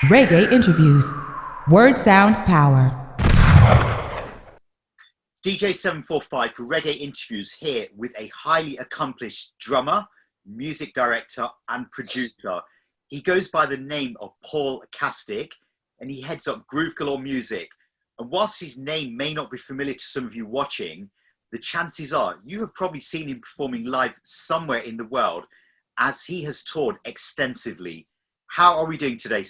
Reggae Interviews. Word Sound Power. DJ745 for Reggae Interviews here with a highly accomplished drummer, music director and producer. He goes by the name of Paul KasticK and he heads up Groove Galore Muzik. And whilst his name may not be familiar to some of you watching, the chances are you have probably seen him performing live somewhere in the world as he has toured extensively. How are we doing today?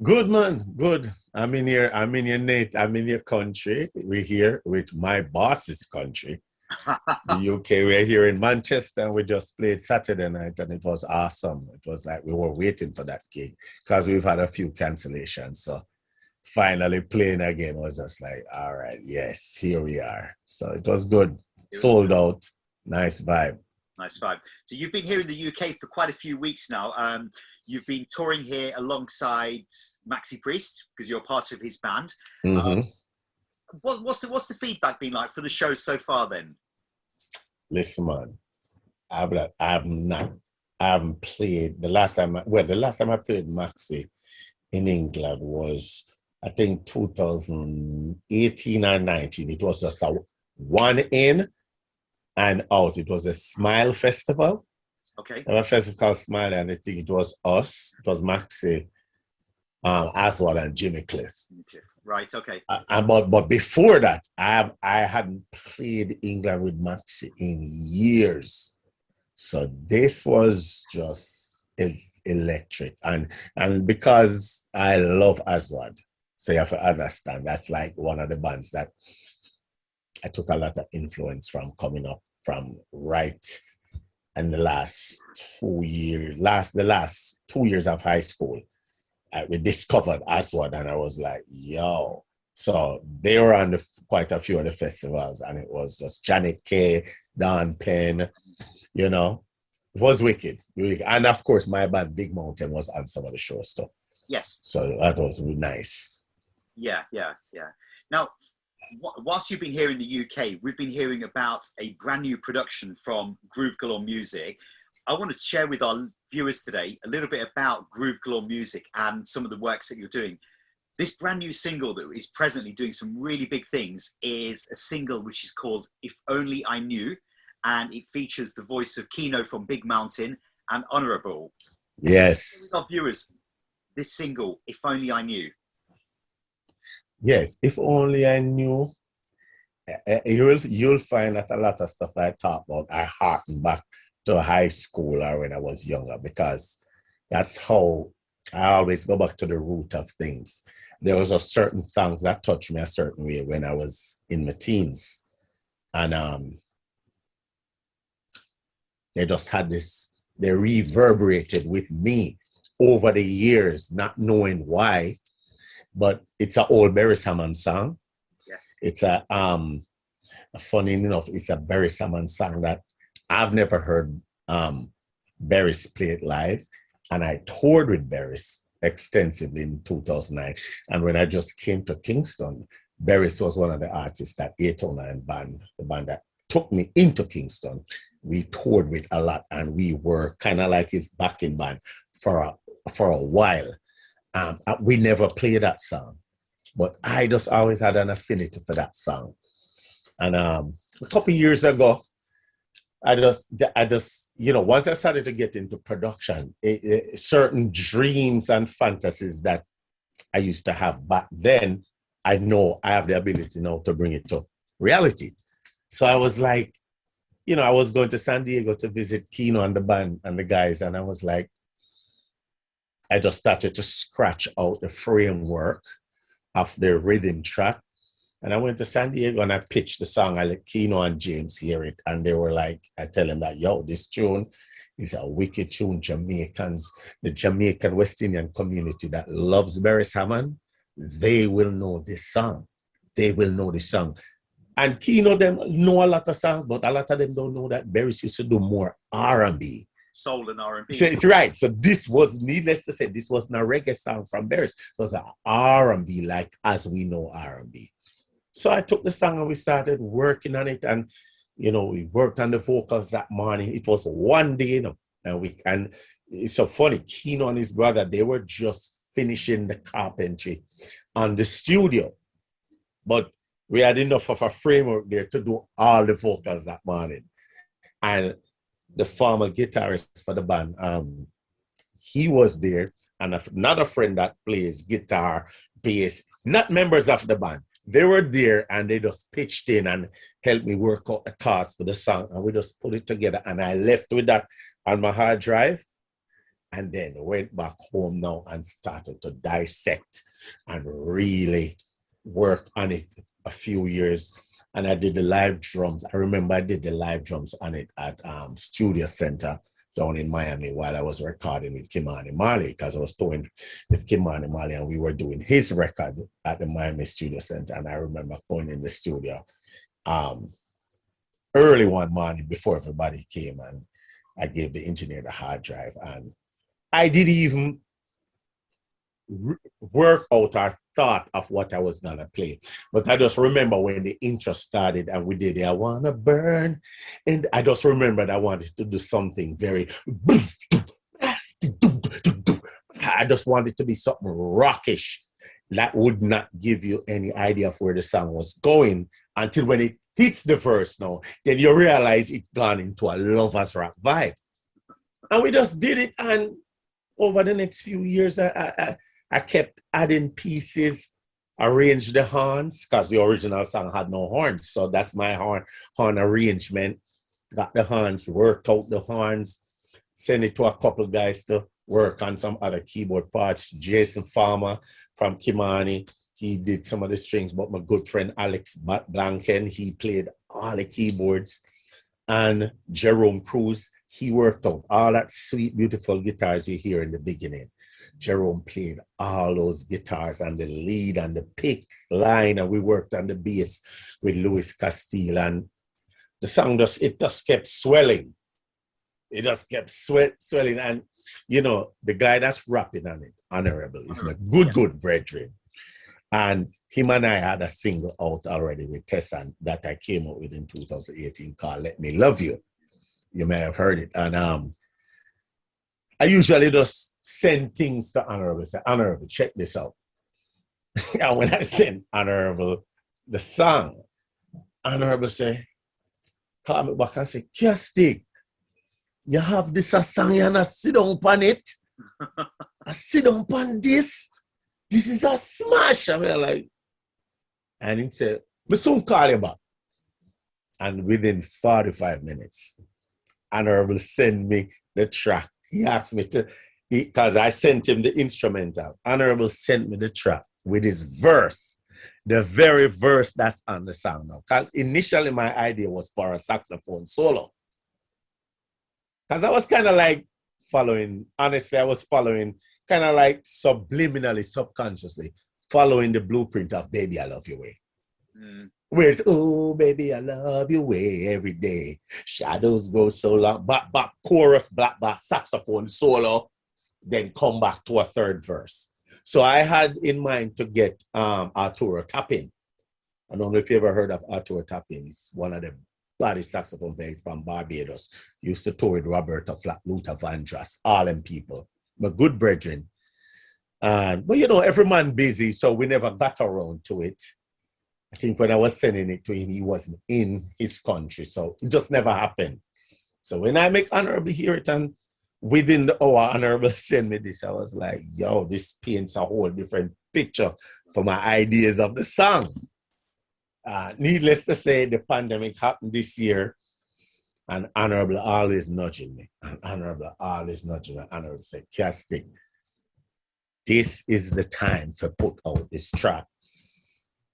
Good, man. Good. I'm in your country. We're here with my boss's country, the UK. We're here in Manchester and we just played Saturday night and it was awesome. It was like we were waiting for that gig because we've had a few cancellations. So finally playing again was just like, all right, yes, here we are. So it was good. Sold out. Nice vibe. Nice vibe. So you've been here in the UK for quite a few weeks now. You've been touring here alongside Maxi Priest because you're part of his band. Mm-hmm. What's the feedback been like for the show so far then? Listen, man, I haven't played the last time I played Maxi in England was I think 2018 or 19. It was just a one in and out. It was a Smile Festival. Okay. A festival called Smile, and I think it was us. It was Maxi, Aswad, and Jimmy Cliff. Right. Okay. But before that, I hadn't played England with Maxi in years, so this was just electric. And because I love Aswad, so you have to understand that's like one of the bands that I took a lot of influence from coming up from right. And the last 2 years of high school, we discovered Aswad, and I was like, yo. So they were on quite a few of the festivals, and it was just Janet K, Don Penn, you know. It was wicked. And of course, my band, Big Mountain, was on some of the shows too. Yes. So that was really nice. Yeah. Now, whilst you've been here in the UK, we've been hearing about a brand new production from Groove Galore Muzik. I want to share with our viewers today a little bit about Groove Galore Muzik and some of the works that you're doing. This brand new single that is presently doing some really big things is a single which is called If Only I Knew, and it features the voice of Kino from Big Mountain and Honorebel. Yes. With our viewers, this single, If Only I Knew. Yes, if only I knew. You'll find that a lot of stuff I talk about, I harken back to high school or when I was younger, because that's how I always go back to the root of things. There was a certain songs that touched me a certain way when I was in my teens. And they just had this, they reverberated with me over the years, not knowing why. But it's an old Beres Hammond song. Yes. It's funny enough, it's a Beres Hammond song that I've never heard Beres play it live. And I toured with Beres extensively in 2009. And when I just came to Kingston, Beres was one of the artists that 809 band, the band that took me into Kingston. We toured with a lot and we were kind of like his backing band for a while. We never played that song, but I just always had an affinity for that song. And a couple of years ago, I just, once I started to get into production, certain dreams and fantasies that I used to have back then, I know I have the ability now to bring it to reality. So I was like, I was going to San Diego to visit Kino and the band and the guys, and I was like, I just started to scratch out the framework of the rhythm track. And I went to San Diego and I pitched the song. I let Kino and James hear it. And they were like, I tell them that, yo, this tune is a wicked tune. Jamaicans, the Jamaican West Indian community that loves Beres Hammond, they will know this song. They will know this song. And Kino, them know a lot of songs, but a lot of them don't know that Beres used to do more R&B. Soul and R&B. So, right. So this was, needless to say, this wasn't a reggae song from Beres. It was an R&B, like as we know R&B. So I took the song and we started working on it. And, we worked on the vocals that morning. It was one day, and it's so funny. Kino and his brother, they were just finishing the carpentry on the studio. But we had enough of a framework there to do all the vocals that morning. And the former guitarist for the band, he was there, and another friend that plays guitar, bass, not members of the band. They were there and they just pitched in and helped me work out the chords for the song, and we just put it together. And I left with that on my hard drive, and then went back home now and started to dissect and really work on it a few years. And I did the live drums. I remember I did the live drums on it at Studio Center down in Miami while I was recording with Kimani Marley, because I was touring with Kimani Marley and we were doing his record at the Miami Studio Center. And I remember going in the studio early one morning before everybody came, and I gave the engineer the hard drive, and I didn't even work out or thought of what I was gonna play. But I just remember when the intro started and we did I Wanna Burn, and I just remembered I wanted to do something very, I just wanted to be something rockish that would not give you any idea of where the song was going until when it hits the verse now, then you realize it's gone into a lover's rock vibe. And we just did it, and over the next few years, I kept adding pieces, arranged the horns, because the original song had no horns. So that's my horn arrangement. Got the horns, worked out the horns, sent it to a couple guys to work on some other keyboard parts. Jason Farmer from Kimani, he did some of the strings, but my good friend Alex Blanken, he played all the keyboards. And Jerome Cruz, he worked out all that sweet, beautiful guitars you hear in the beginning. Jerome played all those guitars and the lead and the pick line, and we worked on the bass with Louis Castile, and the song just kept swelling. It just kept swelling, and you know, the guy that's rapping on it, Honorebel, is my good brethren. And him and I had a single out already with Tessa that I came out with in 2018 called Let Me Love You. You may have heard it. And I usually just send things to Honorebel, say, Honorebel, check this out. And when I send Honorebel the song, Honorebel say, call me back and say, KasticK, you have this a song and I sit down on it. I sit down on this. This is a smash. I mean, like, and he said, "Me soon call you back." And within 45 minutes, Honorebel send me the track. He asked me to, because I sent him the instrumental. Honorebel sent me the track with his verse, the very verse that's on the song now. Because initially my idea was for a saxophone solo. Because I was kind of like following, honestly, I was following kind of like subliminally, subconsciously, following the blueprint of Baby I Love Your Way. Where it's, oh, baby, I love your way every day. Shadows go so long. Back, chorus, black, back, saxophone, solo, then come back to a third verse. So I had in mind to get Arturo Tapin. I don't know if you ever heard of Arturo Tapin. He's one of the baddest saxophone players from Barbados. Used to tour with Roberta Flack, Luther Vandross, all them people. But good brethren. But you know, every man busy, so we never got around to it. I think when I was sending it to him, he wasn't in his country, so it just never happened. So when I make Honorebel hear it, and within the hour, Honorebel send me this, I was like, yo, this paints a whole different picture for my ideas of the song. Needless to say, the pandemic happened this year, and Honorebel always nudging me. And Honorebel always nudging me. Honorebel said, KasticK, this is the time to put out this track.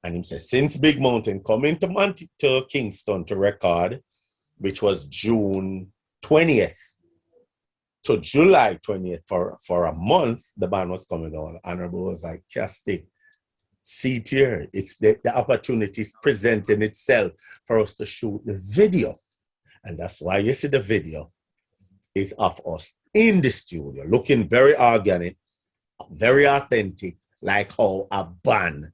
And he said, since Big Mountain coming to Kingston to record, which was June 20th to July 20th for a month, the band was coming on. Honorebel was like, KasticK, see it here. It's the opportunity is presenting itself for us to shoot the video. And that's why you see the video is of us in the studio, looking very organic, very authentic, like how a band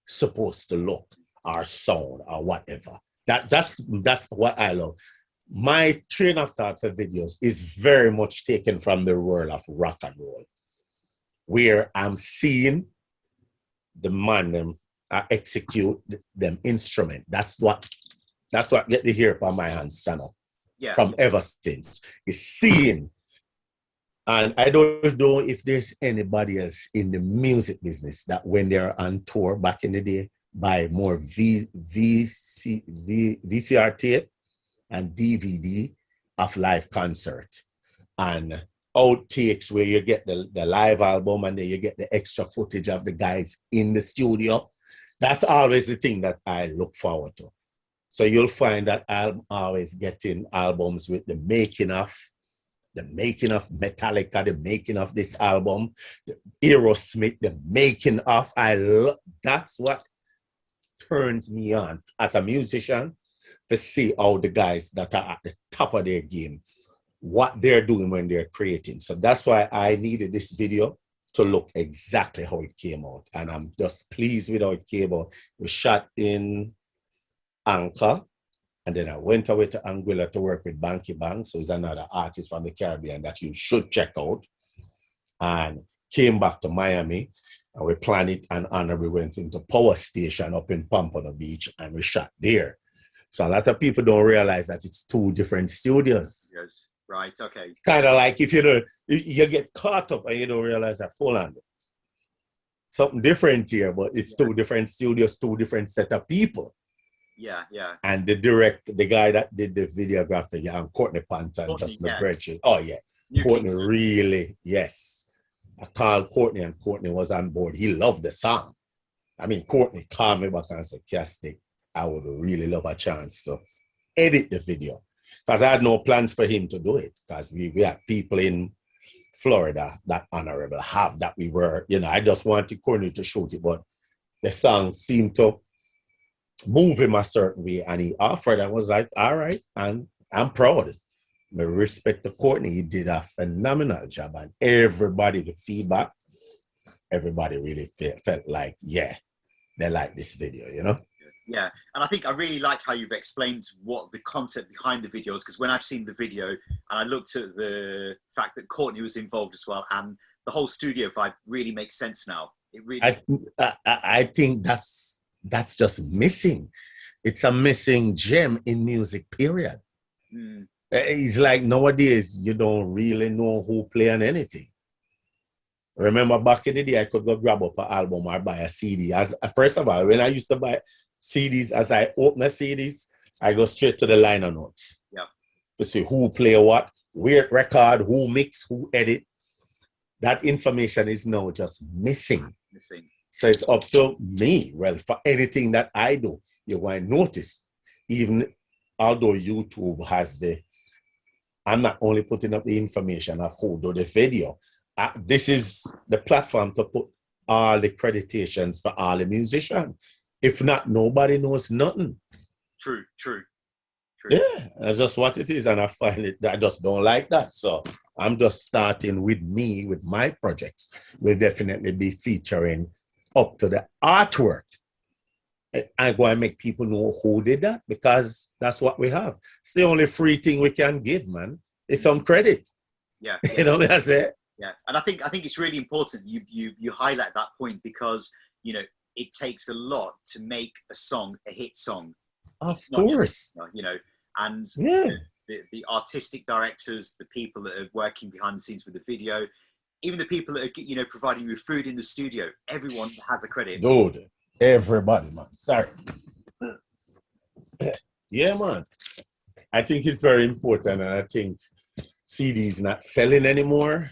supposed to look, or sound, or whatever. That's what I love. My train of thought for videos is very much taken from the world of rock and roll. where I'm seeing the man them execute them instrument. That's what get the hair upon my hand stand up. Yeah. From ever since. Is seeing. And I don't know if there's anybody else in the music business that when they're on tour back in the day buy more VCR tape and DVD of live concert and outtakes where you get the live album and then you get the extra footage of the guys in the studio. That's always the thing that I look forward to. So you'll find that I'm always getting albums with the making of Metallica, the making of this album, the Aerosmith, the making of. That's what turns me on as a musician, to see how the guys that are at the top of their game, what they're doing when they're creating. So that's why I needed this video to look exactly how it came out. And I'm just pleased with how it came out. We shot in Anchor, and then I went away to Anguilla to work with Banky Bang. So he's another artist from the Caribbean that you should check out. And came back to Miami, and we planned it, and we went into Power Station up in Pompano Beach, and we shot there. So a lot of people don't realize that it's two different studios. Yes. Right, okay. It's kind of like if you get caught up and you don't realize that full on. Something different here, but it's two different studios, two different set of people. Yeah, yeah. And the guy that did the videography, Courtney Panton, just my brethren. Oh, yeah. Courtney really, yes. I called Courtney and Courtney was on board. He loved the song. I mean, Courtney called me back and said, KasticK, I would really love a chance to edit the video. Because I had no plans for him to do it. Because we had people in Florida that Honorebel have that we were, I just wanted Courtney to shoot it, but the song seemed to move him a certain way, and he offered. I was like, all right, and I'm proud. My respect to Courtney, he did a phenomenal job, and everybody, the feedback, everybody really felt like, yeah, they like this video, Yeah, and I think I really like how you've explained what the concept behind the video is, because when I've seen the video and I looked at the fact that Courtney was involved as well, and the whole studio vibe really makes sense now. It really. I think that's just missing. It's a missing gem in music, period. Mm. It's like nowadays, you don't really know who playing anything. Remember back in the day, I could go grab up an album or buy a CD. First of all, when I used to buy CDs, as I open the CDs, I go straight to the liner notes. Yeah. To see who play what, where record, who mix, who edit. That information is now just missing. So it's up to me. Well, for anything that I do, you're going to notice, even although YouTube has I'm not only putting up the information of who do the video. This is the platform to put all the creditations for all the musicians. If not, nobody knows nothing. True. Yeah, that's just what it is. And I find it, I just don't like that. So I'm just starting with me, with my projects. We'll definitely be featuring up to the artwork. I'm going to make people know who did that, because that's what we have. It's the only free thing we can give, man. It's some credit. Yeah. You know what I say? Yeah, and I think it's really important you highlight that point, because it takes a lot to make a song a hit song. Of course. Just, and the artistic directors, the people that are working behind the scenes with the video, even the people that are providing you food in the studio, everyone has a credit. Dude, everybody, man. Sorry. Yeah, man. I think it's very important, and I think CDs not selling anymore.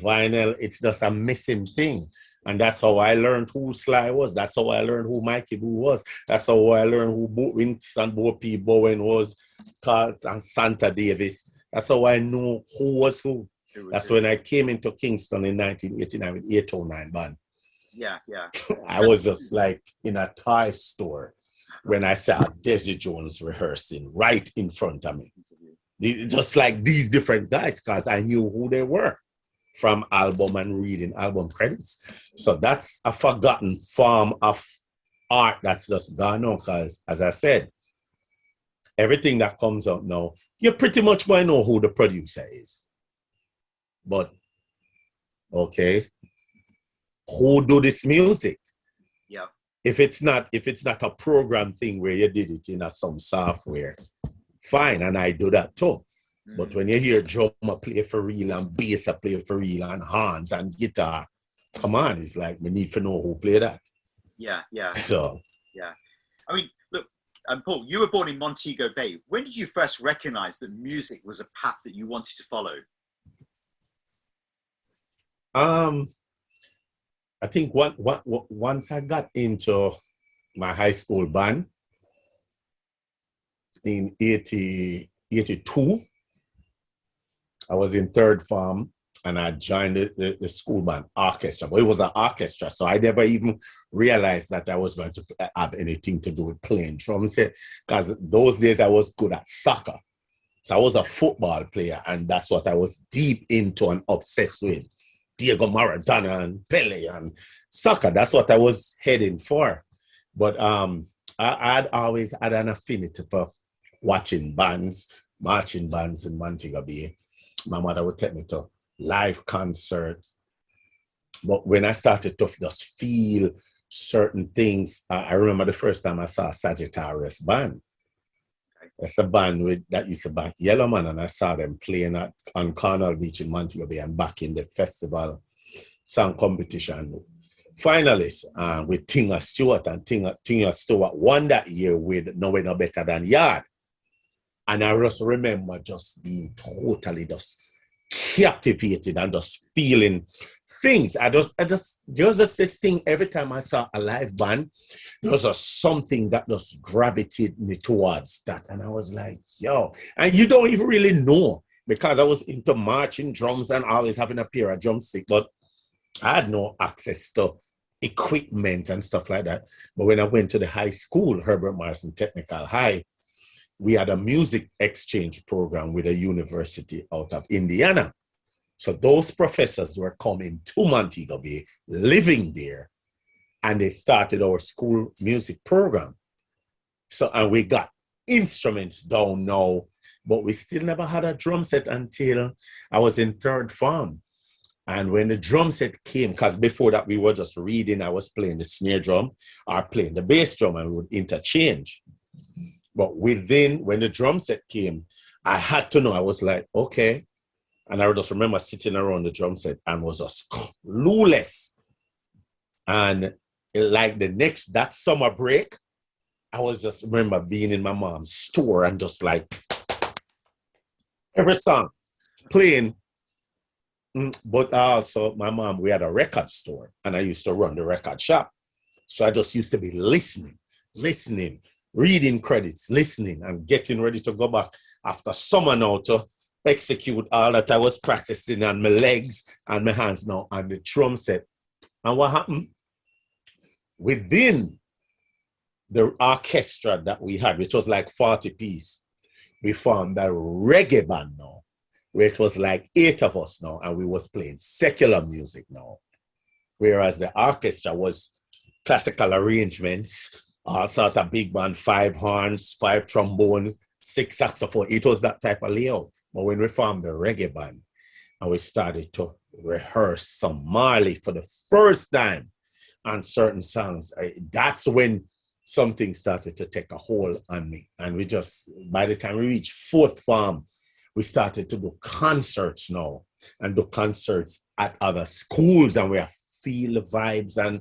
Vinyl, it's just a missing thing. And that's how I learned who Sly was. That's how I learned who Mikey Boo was. That's how I learned who Winston P. Bowen was, Carl and Santa Davis. That's how I knew who was who. That's when I came into Kingston in 1989 with 809 band. Yeah. I was just like in a toy store when I saw Desi Jones rehearsing right in front of me. Just like these different guys, because I knew who they were from album and reading album credits. So that's a forgotten form of art that's just gone on, because as I said, everything that comes out now, you pretty much going to know who the producer is. But, okay, who do this music. Yeah. If it's not a program thing where you did it in some software, fine, and I do that too. But when you hear drummer play for real and bass play for real and horns and guitar, come on, it's like we need to know who play that. Yeah, yeah. So yeah. I mean, look, Paul, you were born in Montego Bay. When did you first recognize that music was a path that you wanted to follow? I think once I got into my high school band in 82, I was in third form and I joined the school band orchestra. But it was an orchestra, so I never even realized that I was going to have anything to do with playing drums. Because those days I was good at soccer. So I was a football player, and that's what I was deep into and obsessed with. Diego Maradona and Pele and soccer. That's what I was heading for. But I'd always had an affinity for watching bands, marching bands in Montego Bay. My mother would take me to live concerts. But when I started to just feel certain things, I remember the first time I saw a Sagittarius band. It's a band that used to back Yellowman, and I saw them playing on Cornwall Beach in Montego Bay and back in the festival song competition. Finalists with Tinga Stewart, and Tinga Stewart won that year with No Way No Better Than Yard. And I just remember just being totally just captivated and just feeling things. There was just this thing every time I saw a live band, there was just something that just gravitated me towards that. And I was like, yo, and you don't even really know, because I was into marching drums and always having a pair of drumsticks, but I had no access to equipment and stuff like that. But when I went to the high school, Herbert Morrison Technical High, we had a music exchange program with a university out of Indiana. So those professors were coming to Montego Bay, living there, and they started our school music program. So, and we got instruments down now, but we still never had a drum set until I was in third form. And when the drum set came, because before that we were just reading, I was playing the snare drum or playing the bass drum, and we would interchange. But when the drum set came, I had to know. I was like, okay. And I just remember sitting around the drum set and was just clueless. And like that summer break, I was just remember being in my mom's store and just like every song playing. But also my mom, we had a record store and I used to run the record shop. So I just used to be listening, reading credits, listening, and getting ready to go back after summer now to execute all that I was practicing on my legs and my hands now on the drum set. And what happened? Within the orchestra that we had, which was like 40 piece, we formed a reggae band now, where it was like 8 of us now, and we was playing secular music now. Whereas the orchestra was classical arrangements, sort of big band, 5 horns, 5 trombones, 6 saxophone. It was that type of layout. But when we formed the reggae band and we started to rehearse some Marley for the first time on certain songs, that's when something started to take a hold on me. And we just, by the time we reached 4th form, we started to do concerts now and do concerts at other schools, and we feel the vibes. And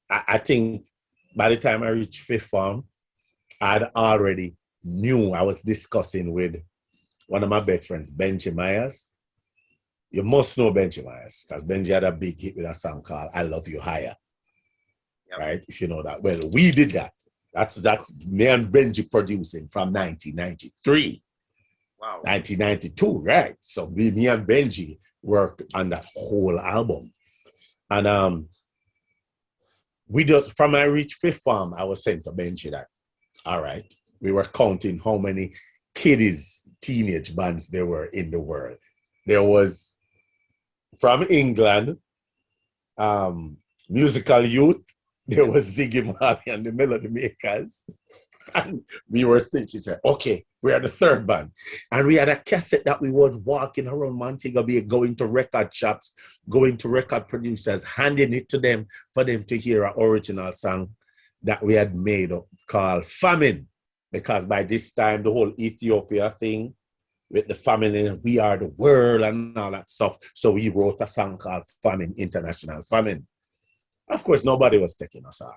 I think by the time I reached 5th form, I'd already knew. I was discussing with one of my best friends, Benji Myers. You must know Benji Myers, because Benji had a big hit with a song called I Love You Higher. Yep. Right? If you know that. Well, we did that. That's me and Benji producing from 1993. Wow. 1992, right? So me and Benji worked on that whole album. And we just, from I reached 5th form, I was saying to Benji that, all right, we were counting how many kiddies, teenage bands there were in the world. There was, from England, Musical Youth. There was Ziggy Marley and the Melody Makers. And we were thinking, said, okay, we are the third band. And we had a cassette that we would walking around Montego Bay, going to record shops, going to record producers, handing it to them for them to hear an original song that we had made up called Famine. Because by this time, the whole Ethiopia thing with the famine and We Are the World and all that stuff. So we wrote a song called Famine, International Famine. Of course, nobody was taking us on.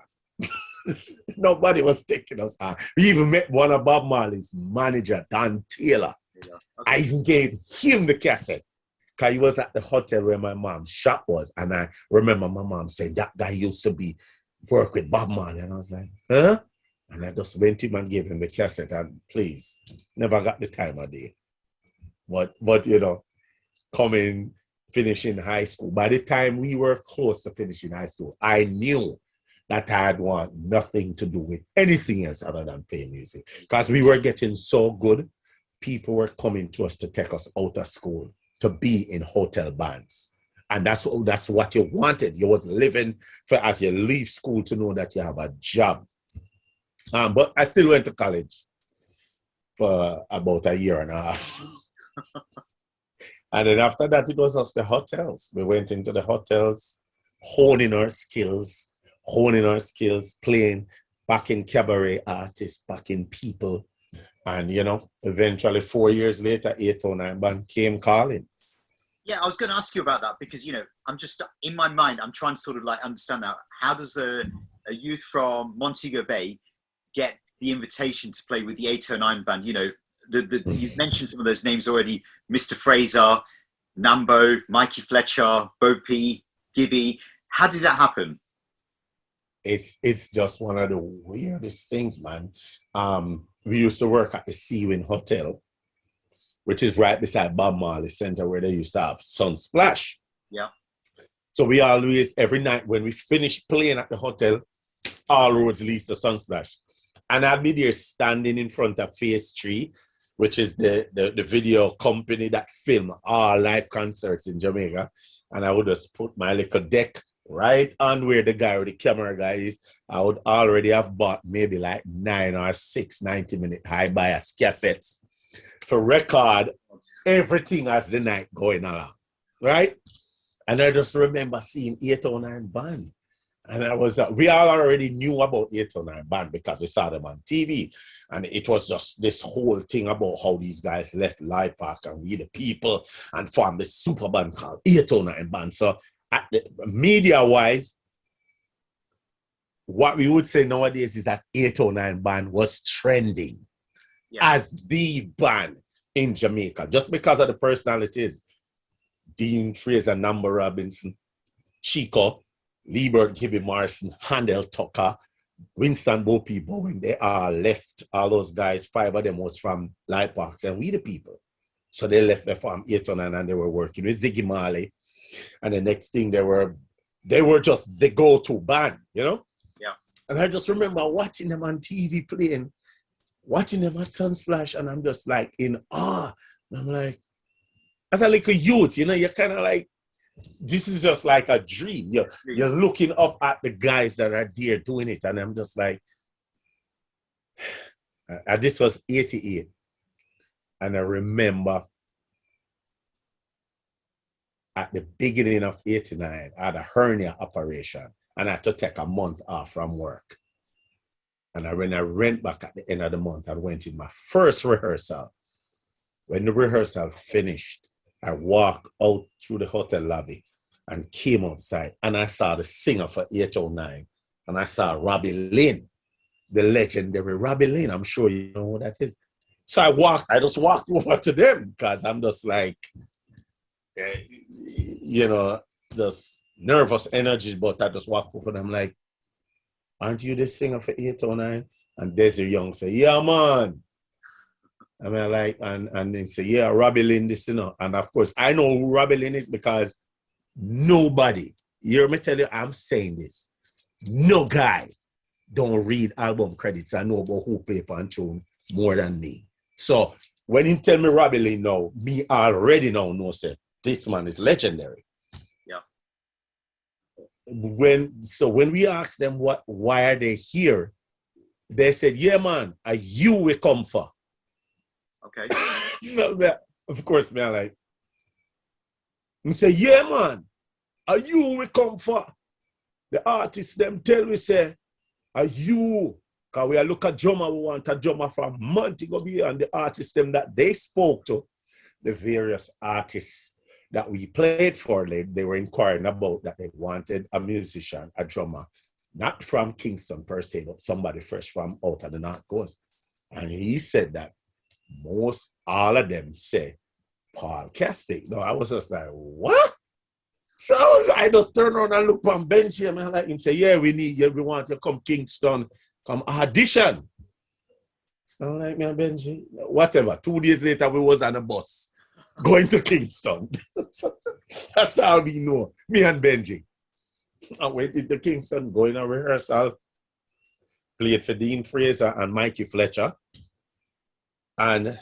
Nobody was taking us on. We even met one of Bob Marley's manager, Don Taylor. Yeah. Okay. I even gave him the cassette because he was at the hotel where my mom's shop was. And I remember my mom saying, that guy used to work with Bob Marley. And I was like, huh? And I just went to him and gave him the cassette. And please, never got the time of day. But you know, finishing high school. By the time we were close to finishing high school, I knew that I had want nothing to do with anything else other than play music. Because we were getting so good, people were coming to us to take us out of school to be in hotel bands. And that's what you wanted. You was living for as you leave school to know that you have a job. But I still went to college for about a year and a half. And then after that, it was us, the hotels. We went into the hotels, honing our skills, playing, backing cabaret artists, backing people. And, you know, eventually 4 years later, 809 Band came calling. Yeah, I was going to ask you about that because, you know, I'm just, in my mind, I'm trying to sort of like understand now, how does a youth from Montego Bay get the invitation to play with the 809 Band? You know, you've mentioned some of those names already, Mr. Fraser, Nambo, Mikey Fletcher, Bo P, Gibby. How did that happen? It's just one of the weirdest things, man. We used to work at the Sea Wind Hotel, which is right beside Bob Marley Center where they used to have Sunsplash. Yeah. So we always, every night when we finished playing at the hotel, all roads lead to Sunsplash. And I'd be there standing in front of Phase 3, which is the video company that film all live concerts in Jamaica. And I would just put my little deck right on where the guy or the camera guy is. I would already have bought maybe like 9 or 6 90-minute high bias cassettes for record everything as the night going along, right? And I just remember seeing 809 Band. And we all already knew about 809 Band because we saw them on TV. And it was just this whole thing about how these guys left Live Park and We the People and formed this super band called 809 Band. So media-wise, what we would say nowadays is that 809 Band was trending as the band in Jamaica, just because of the personalities. Dean Fraser, Nambo Robinson, Chico, Liebert, Gibby Morrison, Handel Tucker, Winston Bopi Bowen, they all left. All those guys, 5 of them was from Light Parks and We the People. So they left the farm 809 and they were working with Ziggy Marley. And the next thing they were just the go-to band, you know? Yeah. And I just remember watching them on TV playing, watching them at Sunsplash, and I'm just like in awe. And I'm like, as a little youth, you know, you're kind of like, this is just like a dream. You're looking up at the guys that are there doing it. And I'm just like, this was 88. And I remember at the beginning of 89, I had a hernia operation and I had to take a month off from work. And when I went back at the end of the month, I went in my first rehearsal. When the rehearsal finished, I walked out through the hotel lobby and came outside and I saw the singer for 809 and I saw Robbie Lynn, the legendary Robbie Lynn. I'm sure you know who that is. So I just walked over to them because I'm just like, you know, just nervous energy, but I just walked over and I'm like, aren't you the singer for 809? And Desiree Young said, yeah, man. I mean, like, and they say, yeah, Robbie Lynn, this, you know. And of course, I know who Robbie Lynn is because nobody, you hear me tell you, I'm saying this, no guy don't read album credits and know about who play for and tune more than me. So when he tell me Robbie Lynn now, me already know, say, this man is legendary. Yeah. When we ask them why are they here, they said, yeah, man, are you will come for? Okay. So, of course, me, I like, I say, yeah, man, are you will come for? The artists, them tell me, say, are you? Because we are look at drummer, we want a drummer from Montego Bay, and the artists, them that they spoke to, the various artists that we played for, they were inquiring about that they wanted a musician, a drummer, not from Kingston per se, but somebody fresh from out of the North Coast. And he said that all of them say Paul KasticK. No, I was just like, what? So I just turn around and look on Benji and I like him say, yeah, we need you, we want you to come Kingston, come audition. So I'm like, man, Benji, whatever. 2 days later, we was on a bus going to Kingston. That's how we know, me and Benji. I went into Kingston, going to rehearsal, played for Dean Fraser and Mikey Fletcher, and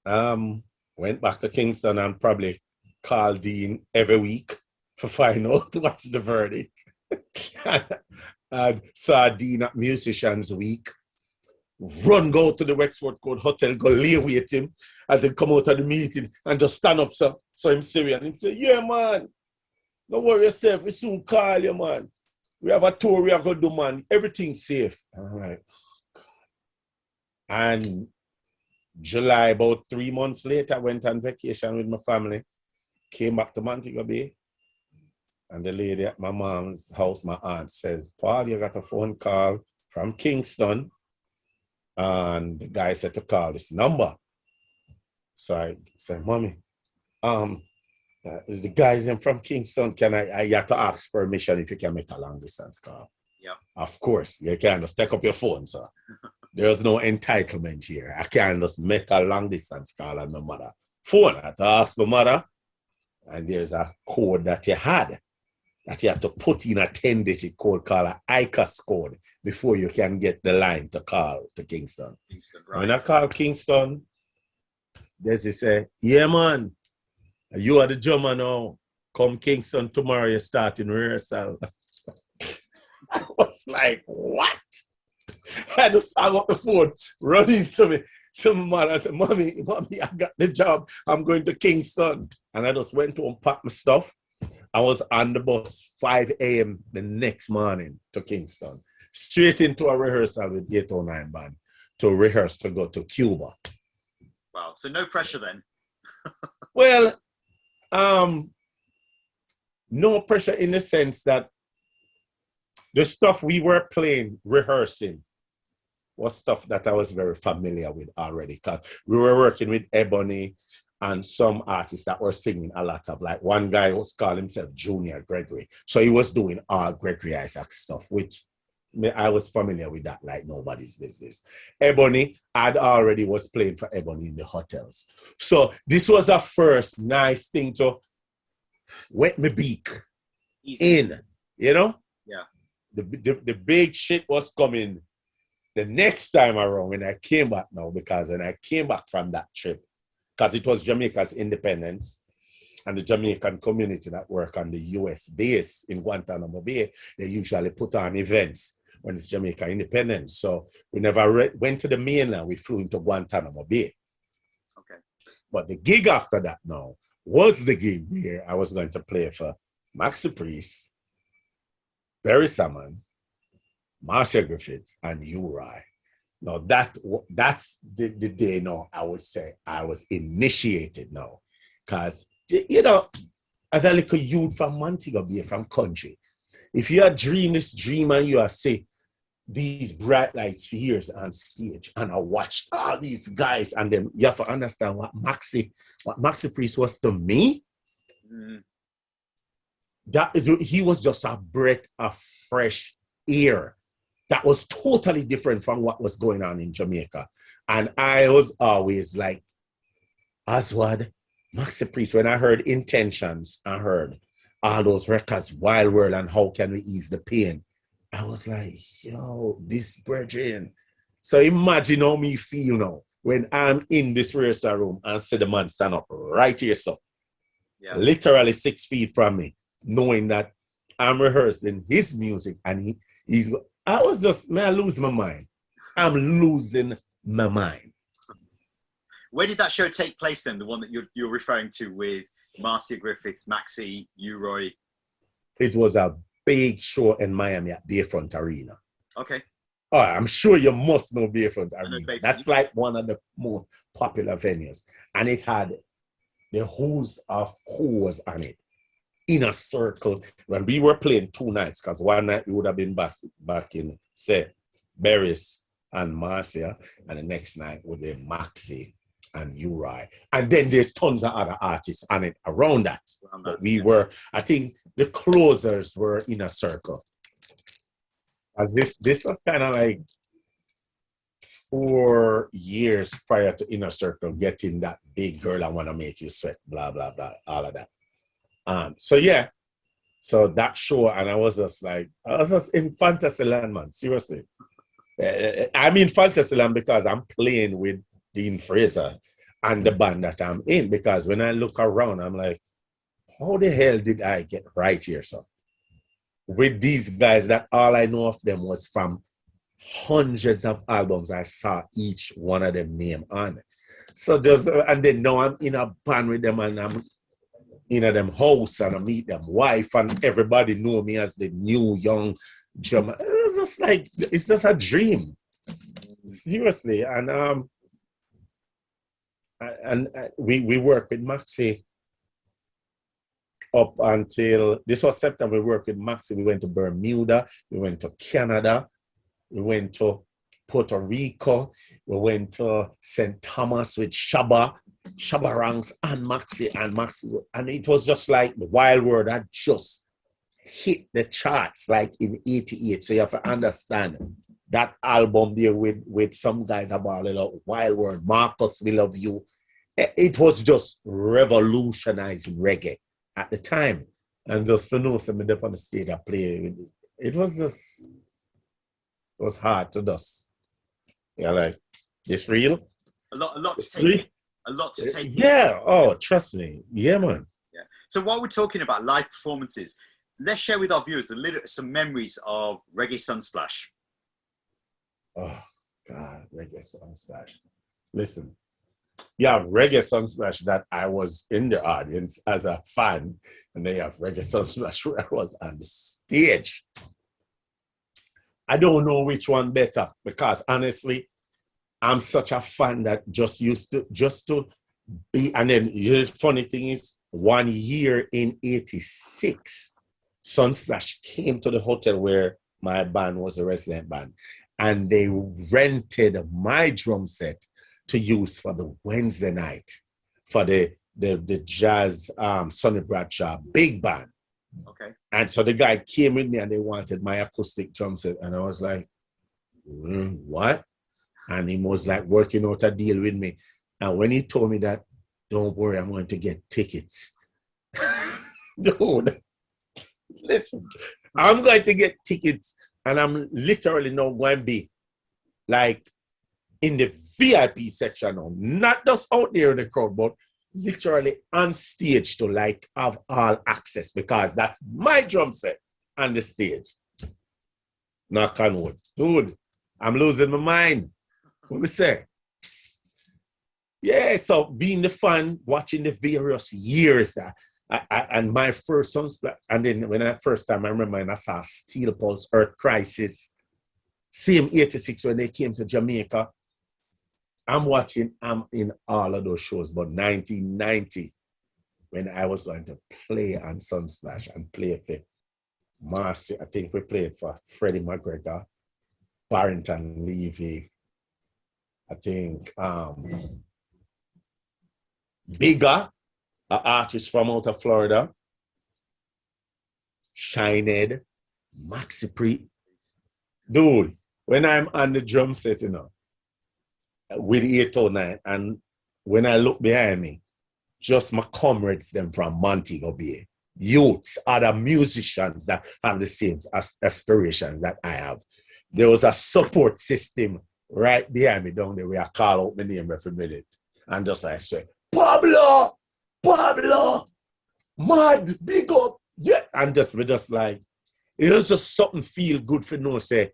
went back to Kingston and probably called Dean every week to find out what's the verdict. And saw Dean at Musicians Week, go to the Wexford Court Hotel, go lay with him as he come out of the meeting and just stand up so him serious. And he say, yeah, man, don't worry yourself, we soon call you, man. We have a tour we are going to do, man. Everything's safe. All right. And July, about 3 months later, I went on vacation with my family, came back to Montego Bay, and the lady at my mom's house, my aunt, says, Paul, you got a phone call from Kingston, and the guy said to call this number. So I said, Mommy, the guys in from Kingston, I have to ask permission if you can make a long distance call. Yeah. Of course, you can't just take up your phone, sir. There's no entitlement here. I can't just make a long distance call on my mother phone. I have to ask my mother, and there's a code that you had that you have to put in a 10-digit code called an ICAS code before you can get the line to call to Kingston. Right. When I call Kingston, they say, yeah, man, you are the drummer now. Come Kingston tomorrow, you start in rehearsal. I was like, what? I just hung up the phone, running to my mother. I said, Mommy, I got the job. I'm going to Kingston. And I just went to unpack my stuff. I was on the bus 5 a.m. the next morning to Kingston, straight into a rehearsal with 809 band to rehearse to go to Cuba. Wow. So no pressure then. Well, no pressure in the sense that the stuff we were playing, rehearsing, was stuff that I was very familiar with already, because we were working with Ebony and some artists that were singing a lot of, like one guy was calling himself Junior Gregory. So he was doing all Gregory Isaac stuff, which I was familiar with that like nobody's business. Ebony, I'd already was playing for Ebony in the hotels. So this was a first nice thing to wet my beak in, you know? Yeah. The big shit was coming the next time around when I came back now, because when I came back from that trip, because it was Jamaica's independence and the Jamaican community that work on the US base in Guantanamo Bay, they usually put on events when it's Jamaica independence. So we never went to the mainland, we flew into Guantanamo Bay. Okay. But the gig after that now was the gig where I was going to play for Maxi Priest, Beres Hammond, Marcia Griffiths, and Uri. Now that's the day now I would say I was initiated now. Because, you know, as a little youth from Montego Bay, from country, if you are dream this dream and you are say these bright lights for years on stage, and I watched all these guys, and then you have to understand what Maxi Priest was to me. Mm. He was just a breath of fresh air that was totally different from what was going on in Jamaica. And I was always like, Oswald, Maxi Priest, when I heard Intentions, I heard all those records, Wild World and How Can We Ease the Pain, I was like, yo, this brethren. So imagine how me feel now when I'm in this rehearsal room and see the man stand up right here, so literally 6 feet from me, knowing that I'm rehearsing his music and he's I was just, man, I lose my mind. I'm losing my mind. Where did that show take place then? The one that you're referring to with Marcia Griffiths, Maxi, you, Roy? It was a big show in Miami at Bayfront Arena. Okay. Oh, I'm sure you must know Bayfront Arena. Bayfront. That's like one of the most popular venues. And it had the who's of who was on it. Inner Circle. When we were playing 2 nights, because one night we would have been back in, say, Beres and Marcia, and the next night would be Maxi and Uri. And then there's tons of other artists on it around that. But we were, I think the closers were Inner Circle. As this was kind of like 4 years prior to Inner Circle getting that big girl, I want to make you sweat, blah, blah, blah, all of that. So yeah, so that show, and I was just in Fantasyland, man, seriously. I'm in Fantasyland because I'm playing with Dean Fraser and the band that I'm in, because when I look around, I'm like, how the hell did I get right here, son? With these guys that all I know of them was from hundreds of albums I saw each one of them name on. So just, and then now I'm in a band with them and I'm in them house and I meet them wife and everybody know me as the new young drummer. It's just like, it's just a dream. Seriously. And we work with Maxi up until, this was September, we worked with Maxi. We went to Bermuda, we went to Canada, we went to Puerto Rico, we went to St. Thomas with Shabba Ranks and Maxi, and it was just like the Wild World had just hit the charts like in 88. So you have to understand that album there with some guys about a lot, Wild World, Marcus, We Love You. It was just revolutionizing reggae at the time. And just for no some up on the stage I play with it was hard to just, yeah, like, this real? A lot to take in. A lot to take in. Yeah, oh, trust me. Yeah, man. Yeah. So while we're talking about live performances, let's share with our viewers some memories of Reggae Sunsplash. Oh, God, Reggae Sunsplash. Listen, yeah, Reggae Sunsplash that I was in the audience as a fan, and they have Reggae Sunsplash where I was on the stage. I don't know which one better, because honestly, I'm such a fan that just to be, and then the funny thing is, 1 year in 86, Sunsplash came to the hotel where my band was a resident band, and they rented my drum set to use for the Wednesday night for the jazz Sonny Bradshaw big band. Okay. And so the guy came with me and they wanted my acoustic drum set, and I was like, what? And he was like working out a deal with me. And when he told me that, don't worry, I'm going to get tickets. Dude, listen, I'm going to get tickets, and I'm literally now going to be like in the VIP section now, not just out there in the crowd, but literally on stage to like have all access, because that's my drum set on the stage. Knock on wood. Dude, I'm losing my mind. What we say? Yeah, so being the fan, watching the various years, and my first Sunsplash, and then when I remember when I saw Steel Pulse, Earth Crisis, same 86 when they came to Jamaica. I'm in all of those shows, but 1990, when I was going to play on Sunsplash and play for Marcy, I think we played for Freddie McGregor, Barrington Levy, I think Bigger, an artist from out of Florida, Shined, Maxi Priest. Dude, when I'm on the drum set, with 809, and when I look behind me, just my comrades them from Montego Bay, youths, other musicians that have the same aspirations that I have. There was a support system right behind me down there where I call out my name every minute. And just I say, Pablo, mad, big up, yeah. And we just like, it was just something feel good for no say,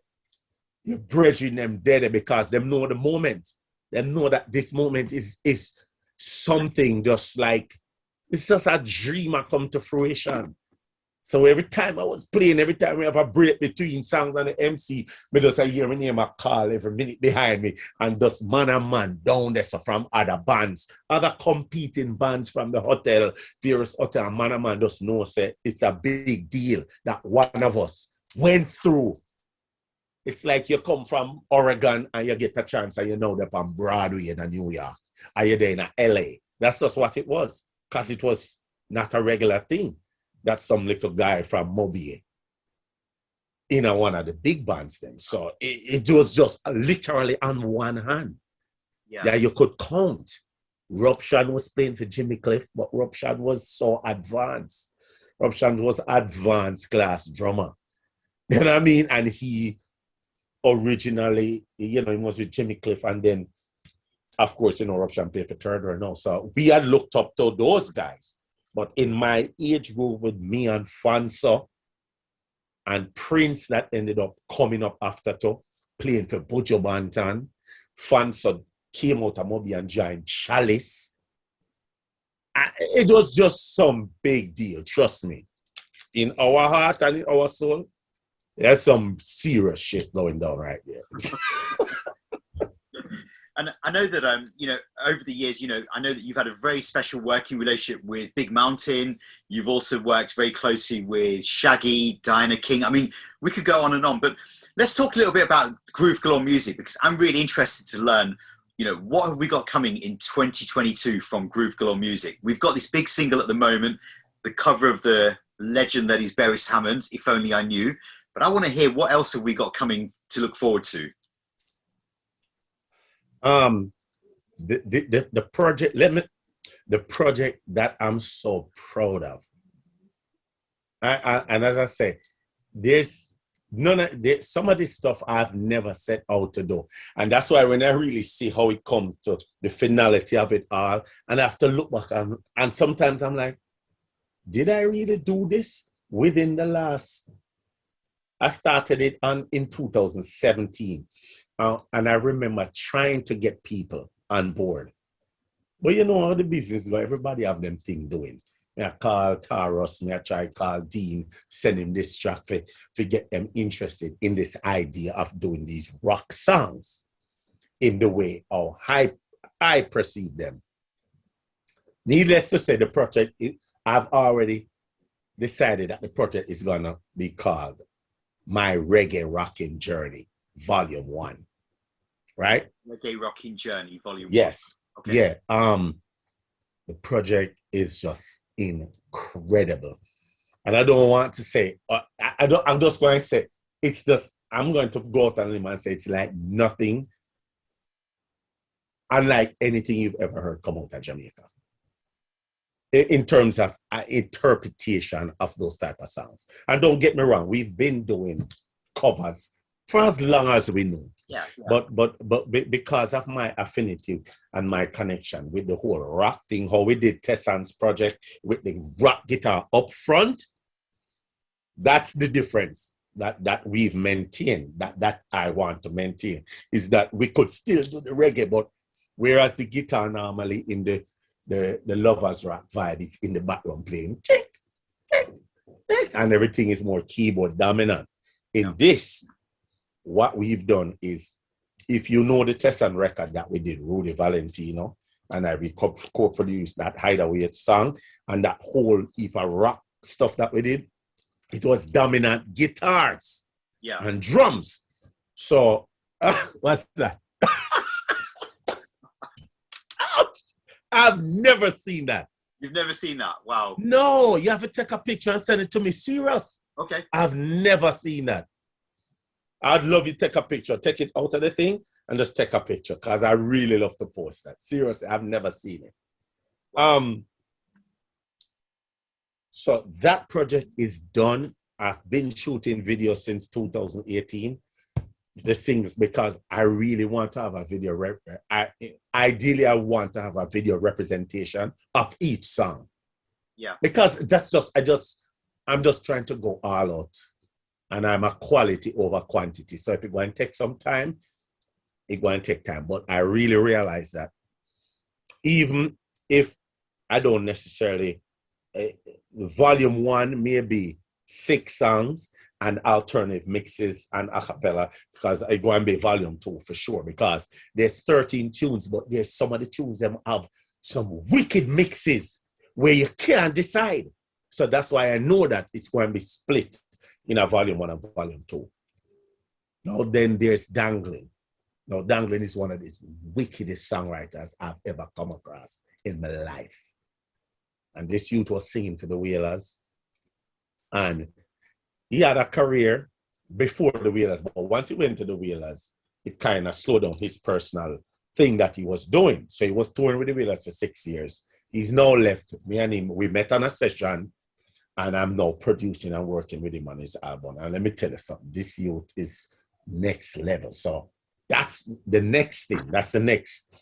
You're bridging them there because them know the moment. Them know that this moment is something just like, it's just a dream I come to fruition. So every time I was playing, every time we have a break between songs and the MC, me just I hear my name a call every minute behind me, and just man and man down there so from other bands, other competing bands from the hotel, Beres Hotel, and man and man just know say it's a big deal that one of us went through. It's like you come from Oregon and you get a chance and you know they're on Broadway in New York, or you're there in LA. That's just what it was, because it was not a regular thing. That's some little guy from Mobile in one of the big bands then. So it was just literally on one hand. Yeah, you could count. Ruption was playing for Jimmy Cliff, but Ruption was so advanced. Ruption was advanced class drummer. You know what I mean? And he originally, he was with Jimmy Cliff, and then, of course, Ruption played for Third Row now. So we had looked up to those guys. But in my age group with me and Fanso and Prince that ended up coming up after to playing for Buju Banton, Fanso came out of Moby and joined Chalice. It was just some big deal, trust me. In our heart and in our soul, there's some serious shit going down right there. And I know that, over the years, I know that you've had a very special working relationship with Big Mountain. You've also worked very closely with Shaggy, Diana King. I mean, we could go on and on, but let's talk a little bit about Groove Galore Muzik, because I'm really interested to learn, what have we got coming in 2022 from Groove Galore Muzik? We've got this big single at the moment, the cover of the legend that is Beres Hammond, If Only I Knew. But I want to hear, what else have we got coming to look forward to? The project, the project that I'm so proud of. And as I say, there's some of this stuff I've never set out to do. And that's why when I really see how it comes to the finality of it all, and I have to look back and sometimes I'm like, did I really do this within the last, I started it in 2017. And I remember trying to get people on board. But you know how the business go, everybody have them thing doing. I call Taros, I try call Dean, send him this track to get them interested in this idea of doing these rock songs in the way how I perceive them. Needless to say, the project, I've already decided that the project is gonna be called My Reggae Rocking Journey, Volume 1. Right? Reggae Rocking Journey, Volume 1. Yes. Okay. Yeah. The project is just incredible. And I don't want to say, I'm just going to say, it's just, I'm going to go out on a limb and say it's like nothing unlike anything you've ever heard come out of Jamaica. In terms of interpretation of those type of songs. And don't get me wrong, we've been doing covers for as long as we know. Yeah. But because of my affinity and my connection with the whole rock thing, how we did Tessan's project with the rock guitar up front, that's the difference that we've maintained, that I want to maintain, is that we could still do the reggae, but whereas the guitar normally in the lovers rock vibe, it's in the background playing, and everything is more keyboard dominant. In this, what we've done is, if you know the Tessan record that we did, Rudy Valentino, and we co-produced that Hideaway song and that whole heap of rock stuff that we did, it was dominant guitars and drums. So, what's that? I've never seen that. You've never seen that? Wow. No, you have to take a picture and send it to me. Serious. Okay. I've never seen that. I'd love you to take a picture, take it out of the thing and just take a picture, because I really love to post that. Seriously, I've never seen it. So that project is done. I've been shooting videos since 2018, the singles, because I really want to have a video. Ideally, I want to have a video representation of each song. Yeah. Because I'm just trying to go all out And I'm a quality over quantity. So if it's going to take some time, it's going to take time. But I really realize that even if I don't necessarily, volume 1 may be 6 songs and alternative mixes and a cappella, because it's going to be volume 2 for sure, because there's 13 tunes, but there's some of the tunes that have some wicked mixes where you can't decide. So that's why I know that it's going to be split in a volume 1 and volume 2. Now then there's Dangling. Now Dangling is one of these wickedest songwriters I've ever come across in my life. And this youth was singing for the Wailers. And he had a career before the Wailers, but once he went to the Wailers, it kind of slowed down his personal thing that he was doing. So he was touring with the Wailers for 6 years. He's now left. Me and him, we met on a session, and I'm now producing and working with him on his album. And let me tell you something, this youth is next level. So that's the next thing. That's the next.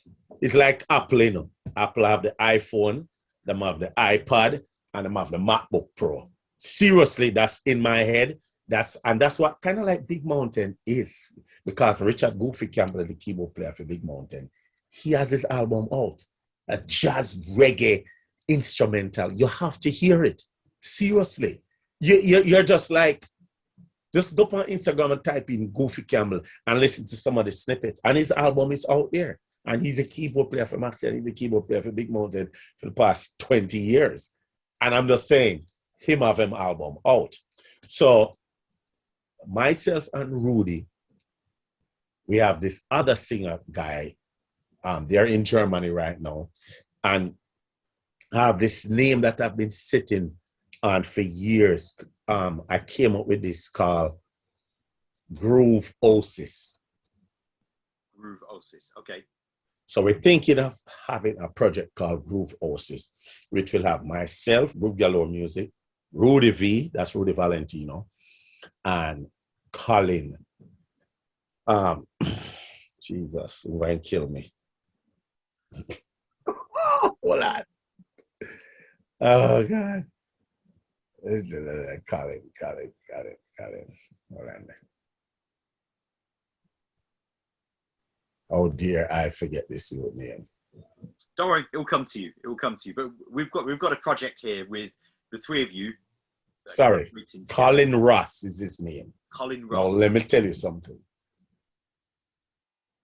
It's like Apple, you know. Apple have the iPhone, them have the iPad, and them have the MacBook Pro. Seriously, that's in my head. That's what kind of like Big Mountain is. Because Richard Goofy Campbell, the keyboard player for Big Mountain, he has his album out. A jazz reggae instrumental. You have to hear it. Seriously. You're just like, just go on Instagram and type in Goofy Campbell and listen to some of the snippets. And his album is out there. And he's a keyboard player for Maxi, and he's a keyboard player for Big Mountain for the past 20 years. And I'm just saying, him have him album out. So myself and Rudy, we have this other singer guy. They're in Germany right now. And I have this name that I've been sitting on for years. I came up with this called Groove Oasis. Groove Oasis, okay. So we're thinking of having a project called Groove Oasis, which will have myself, Groove Galore Muzik, Rudy V, that's Rudy Valentino, and Colin. Jesus, you're going to kill me. Hold on. Oh, God. Colin. Hold on. Oh dear, I forget this name. Don't worry, it will come to you. It will come to you. But we've got a project here with the three of you. Sorry, Colin Ross is his name. Colin Ross. Now let me tell you something.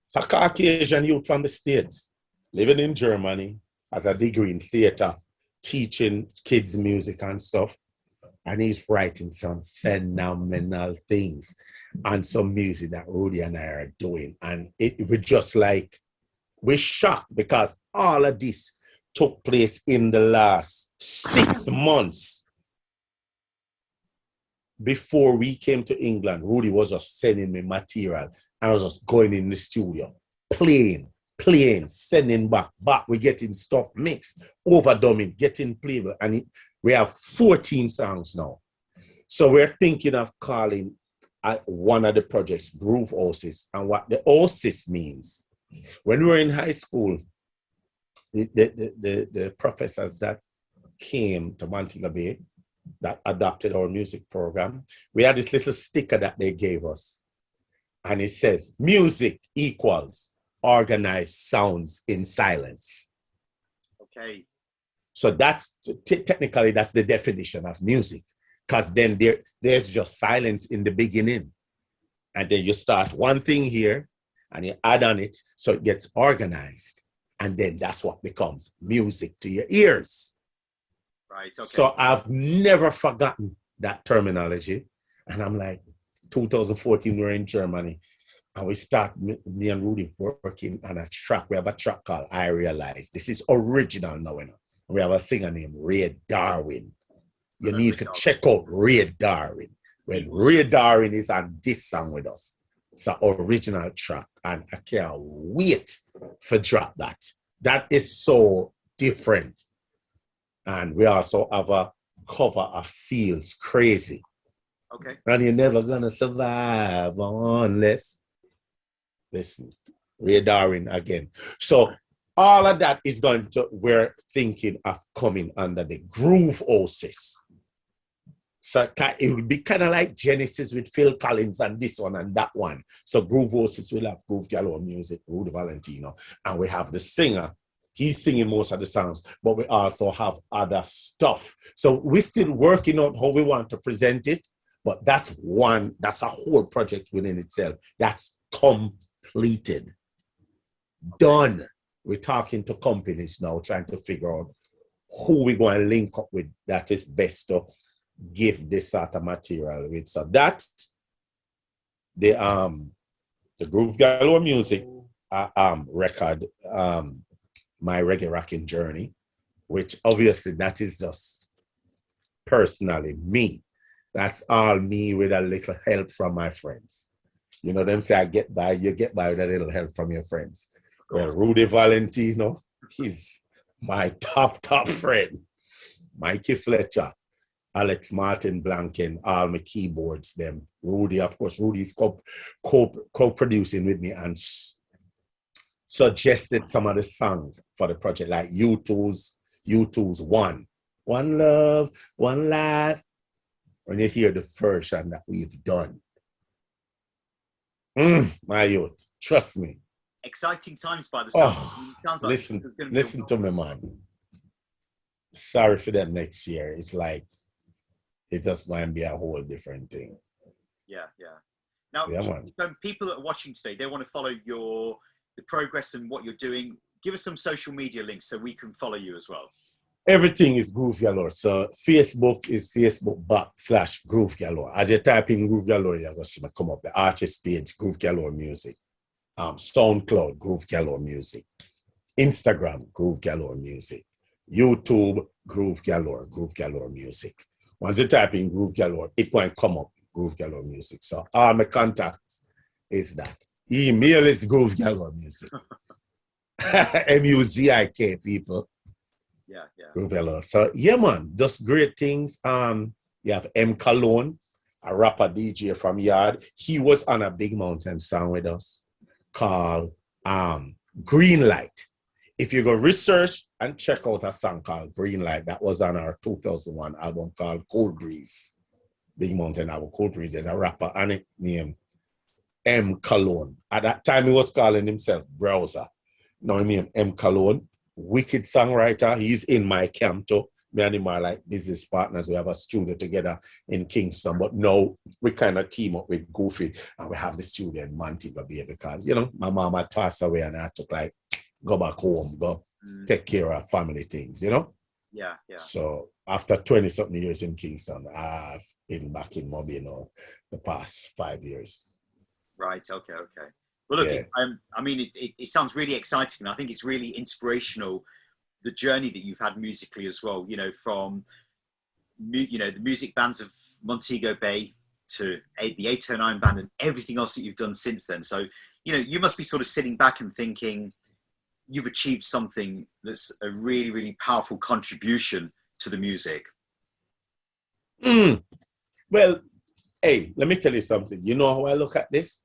It's a Caucasian youth from the States, living in Germany, has a degree in theater, teaching kids music and stuff. And he's writing some phenomenal things and some music that Rudy and I are doing. And it was just like, we're shocked because all of this took place in the last 6 months. Before we came to England, Rudy was just sending me material. I was just going in the studio, playing, sending back. We're getting stuff mixed, overdubbing, getting playable. And we have 14 songs now. So we're thinking of calling one of the projects Groove Oasis. And what the Oasis means, when we were in high school, the professors that came to Montego Bay that adopted our music program, we had this little sticker that they gave us. And it says, music equals organized sounds in silence. Okay. So that's technically that's the definition of music, because then there's just silence in the beginning, and then you start one thing here and you add on it so it gets organized, and then that's what becomes music to your ears. Right. Okay. So I've never forgotten that terminology, and I'm like, 2014 we're in Germany. And we start, me and Rudy working on a track. We have a track called I Realize. This is original now. We have a singer named Ray Darwin. You need to check out Ray Darwin. Well, Ray Darwin is on this song with us. It's an original track. And I can't wait for drop that. That is so different. And we also have a cover of Seal's Crazy. Okay. And you're never gonna survive unless, listen, Ray Darwin again. So all of that is we're thinking of coming under the Groove Oasis. So it would be kind of like Genesis with Phil Collins and this one and that one. So Groove Oasis will have Groove Galore Muzik, Rudy Valentino, and we have the singer. He's singing most of the songs, but we also have other stuff. So we're still working on how we want to present it, but that's a whole project within itself. That's completed. Done. We're talking to companies now, trying to figure out who we're going to link up with that is best to give this sort of material with. So that the Groove Galore Muzik record, my reggae rocking journey, which obviously that is just personally me. That's all me with a little help from my friends. You know them say I get by, you get by with a little help from your friends. Well, Rudy Valentino, he's my top friend. Mikey Fletcher, Alex Martin Blanken, all my keyboards, them. Rudy, of course, Rudy's co-producing with me and suggested some of the songs for the project, like U2's One Love, One Life. When you hear the version that we've done, my youth, trust me. Exciting times by the sound. Sounds like listen to me, man. Sorry for that next year. It's like, it just might be a whole different thing. Yeah. Now, people that are watching today, they want to follow the progress and what you're doing. Give us some social media links so we can follow you as well. Everything is Groove Galore. So Facebook is Facebook.com/Groove Galore. As you type in Groove Galore, you're going to come up the artist page, Groove Galore Muzik. SoundCloud, Groove Galore Muzik. Instagram, Groove Galore Muzik. YouTube, Groove Galore Muzik. Once you type in Groove Galore, it won't come up, Groove Galore Muzik. So all my contacts is that. Email is Groove Galore Muzik. Muzik, people. Yeah. Groove Galore. So yeah, man, just great things. You have M. Cologne, a rapper DJ from Yard. He was on a Big Mountain song with us called Green Light. If you go research and check out a song called Green Light, that was on our 2001 album called Cold Breeze. Big Mountain album, Cold Breeze. There's a rapper on it named M. Cologne. At that time, he was calling himself Browser. Now, named M. Cologne. Wicked songwriter. He's in my camp too. Me and him are like business partners. We have a studio together in Kingston, but now we kind of team up with Goofy and we have the studio in Montego Bay because, you know, my mom had passed away and I had to like go back home, take care of family things, you know? Yeah. So after 20-something years in Kingston, I've been back in Mobile now the past 5 years. Right, okay. Well, look, it sounds really exciting. And I think it's really inspirational, the journey that you've had musically as well, you know, from, you know, the music bands of Montego Bay to the 809 band and everything else that you've done since then. So, you know, you must be sort of sitting back and thinking you've achieved something that's a really, really powerful contribution to the music. Well, hey, let me tell you something. You know how I look at this?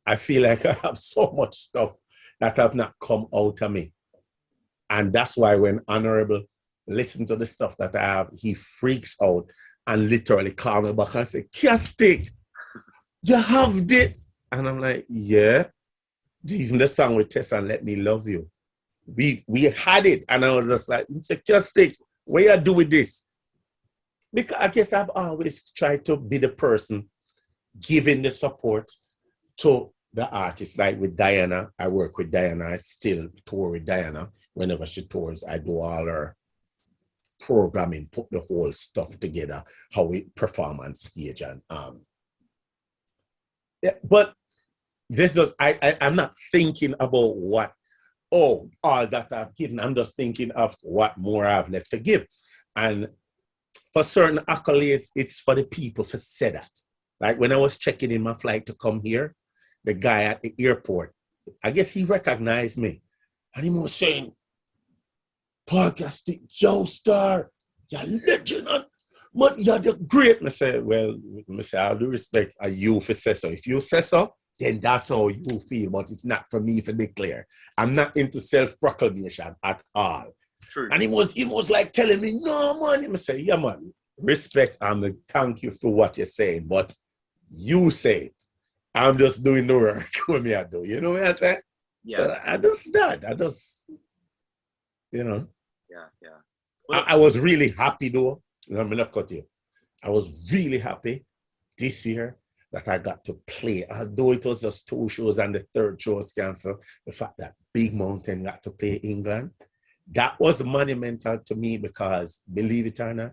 I feel like I have so much stuff that have not come out of me. And that's why when Honorebel listens to the stuff that I have, he freaks out and literally calls me back and says, KasticK, you have this. And I'm like, yeah. Even the song with Tessa and Let Me Love You. We had it. And I was just like, KasticK, what you do with this? Because I guess I've always tried to be the person giving the support to the artists. Like with Diana, I work with Diana. I still tour with Diana. Whenever she tours, I do all her programming, put the whole stuff together, how we perform on stage. And but this does, I'm not thinking about all that I've given. I'm just thinking of what more I've left to give. And for certain accolades, it's for the people to say that. Like when I was checking in my flight to come here, the guy at the airport, I guess he recognized me. And he was saying, Paul KasticK, Joe Star, you're legend. Man, you're the great. I said, well, all due respect, you for say so. If you say so, then that's how you feel. But it's not for me to declare. I'm not into self-proclamation at all. True. And he was like telling me, no, man. He say, yeah, man, respect and thank you for what you're saying, but you say it. I'm just doing the work what me I do. You know what I say? Yeah. So I just, you know. Yeah, yeah. Well, I was really happy though. I'm not cut you. I was really happy this year that I got to play. Although it was just 2 shows and the third show was canceled, the fact that Big Mountain got to play England, that was monumental to me because, believe it or not,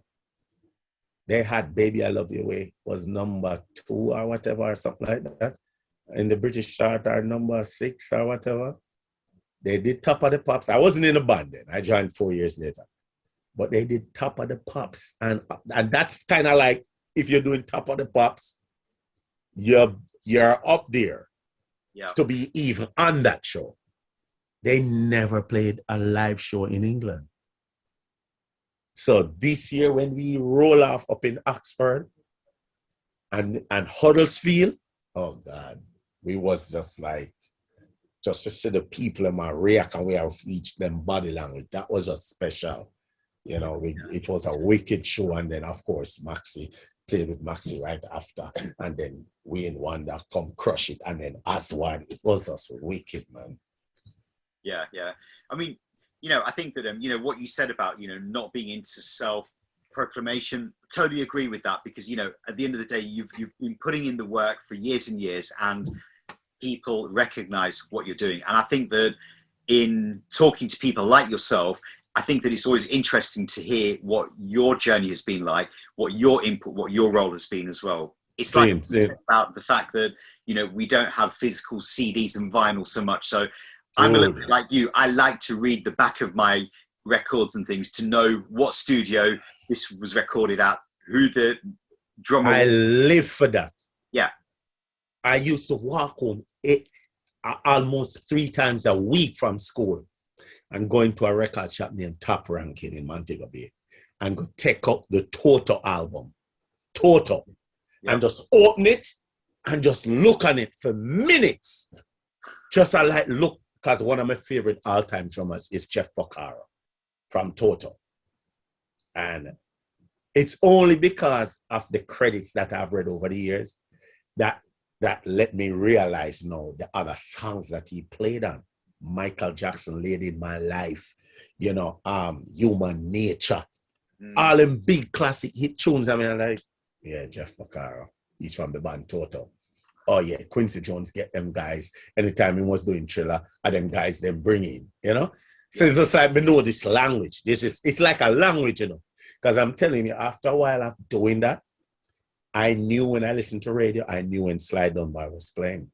they had Baby I Love Your Way was number 2 or whatever or something like that. In the British chart are number 6 or whatever. They did Top of the Pops. I wasn't in the band then. I joined 4 years later. But they did Top of the Pops. And that's kind of like, if you're doing Top of the Pops, you're up there to be even on that show. They never played a live show in England. So this year when we roll off up in Oxford and Huddersfield, oh God, we was just like, just to see the people in my react and we have reached them body language. That was just special. You know, it was a wicked show. And then, of course, Maxi played with Maxi right after. And then we in Wonder come crush it. And then as one, it was just wicked, man. Yeah, yeah. I mean, you know, I think that, you know, what you said about, you know, not being into self-proclamation, totally agree with that because, you know, at the end of the day, you've been putting in the work for years and years and people recognize what you're doing. And I think that in talking to people like yourself, I think that it's always interesting to hear what your journey has been like, what your input, what your role has been as well. It's like about the fact that, you know, we don't have physical CDs and vinyl so much. So I'm a little bit like you. I like to read the back of my records and things to know what studio this was recorded at, who the drummer I live for that. Yeah. I used to walk home almost 3 times a week from school and going to a record shop named Top Ranking in Montego Bay and go take up the Toto album. Toto. Yep. And just open it and just look on it for minutes. Just I like look, because one of my favorite all-time drummers is Jeff Porcaro from Toto. And it's only because of the credits that I've read over the years that let me realize now the other songs that he played on. Michael Jackson, Lady in My Life, you know, Human Nature, all them big classic hit tunes. I mean, I'm like, yeah, Jeff Porcaro, he's from the band Toto. Oh yeah, Quincy Jones get them guys. Anytime he was doing Thriller, and them guys them bring in, you know? So it's just like, me know this language. It's like a language, you know? Because I'm telling you, after a while of doing that, I knew when I listened to radio, I knew when Slide Dunbar was playing.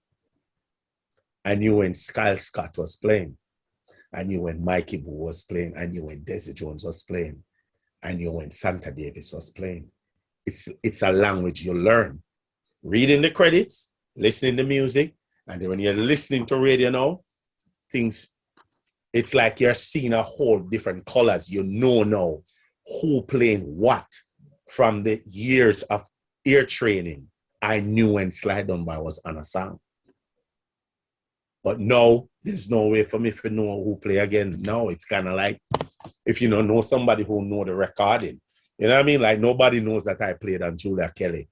I knew when Kyle Scott was playing. I knew when Mikey Boo was playing. I knew when Desi Jones was playing. I knew when Santa Davis was playing. It's a language you learn. Reading the credits, listening to music, and then when you're listening to radio now, it's like you're seeing a whole different colors. You know now who playing what from the years of ear training. I knew when Slide Dunbar was on a song. But no, there's no way for me to know who play again. No, it's kind of like if you don't know somebody who know the recording. You know what I mean? Like nobody knows that I played on Julia Kelly.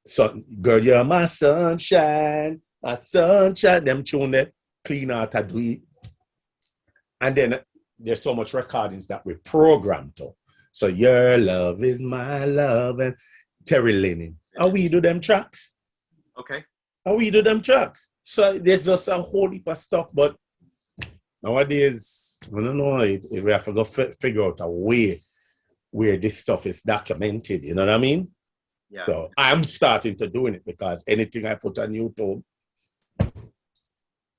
So, girl, you're my sunshine, my sunshine. Them tune that clean out to do it. And then there's so much recordings that we programmed to. So your love is my love and Terry Lennon. How we do them tracks? Okay. How we do them tracks? So there's just a whole heap of stuff, but nowadays, I don't know, we have to go figure out a way where this stuff is documented, you know what I mean? Yeah. So I'm starting to doing it because anything I put on YouTube,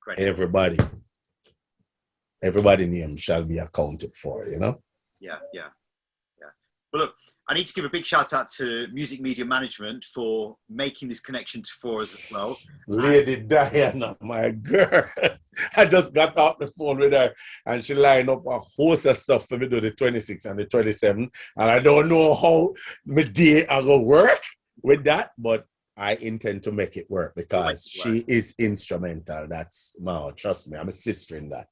Great. everybody name shall be accounted for, you know? Yeah. Well, look, I need to give a big shout out to Music Media Management for making this connection for us as well. Lady Diana, my girl. I just got off the phone with her and she lined up a host of stuff for me to do the 26th and the 27th. And I don't know how my day I go work with that, but I intend to make it work because she is instrumental. That's, no, trust me, I'm a sister in that.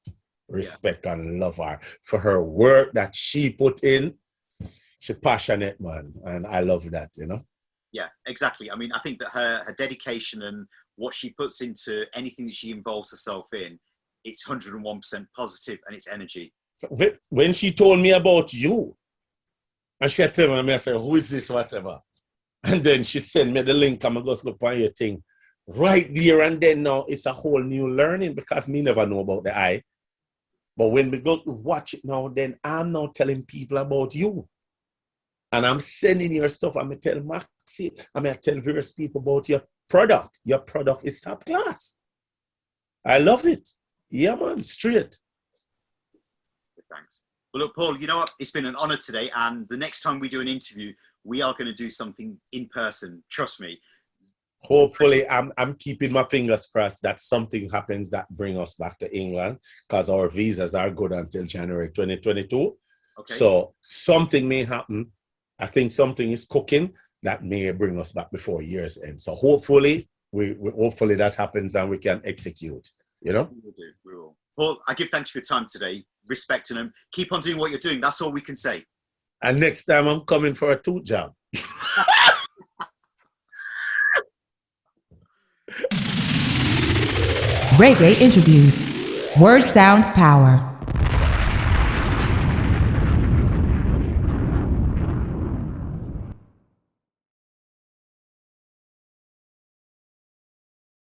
respect and love her for her work that she put in. She's passionate, man, and I love that, you know. Yeah, exactly. I mean, I think that her dedication and what she puts into anything that she involves herself in, it's 101% positive and it's energy. When she told me about you, and she told me, I said, who is this, whatever? And then she sent me the link, I'm going to go look on your thing. Right there and then now, it's a whole new learning because me never know about the eye. But when we go to watch it now, then I'm now telling people about you. And I'm sending your stuff. I'm going to tell Maxi, I'm going to tell various people about your product. Your product is top class. I love it. Yeah, man, straight. Thanks. Well, look, Paul, you know what? It's been an honor today. And the next time we do an interview, we are going to do something in person. Trust me. Hopefully, I'm keeping my fingers crossed that something happens that brings us back to England because our visas are good until January 2022. Okay. So something may happen. I think something is cooking that may bring us back before year's end. So hopefully, hopefully that happens and we can execute. You know? We will do. We will. Paul, I give thanks for your time today. Respecting them. Keep on doing what you're doing. That's all we can say. And next time I'm coming for a tooth job. Reggae Interviews. Word Sound Power.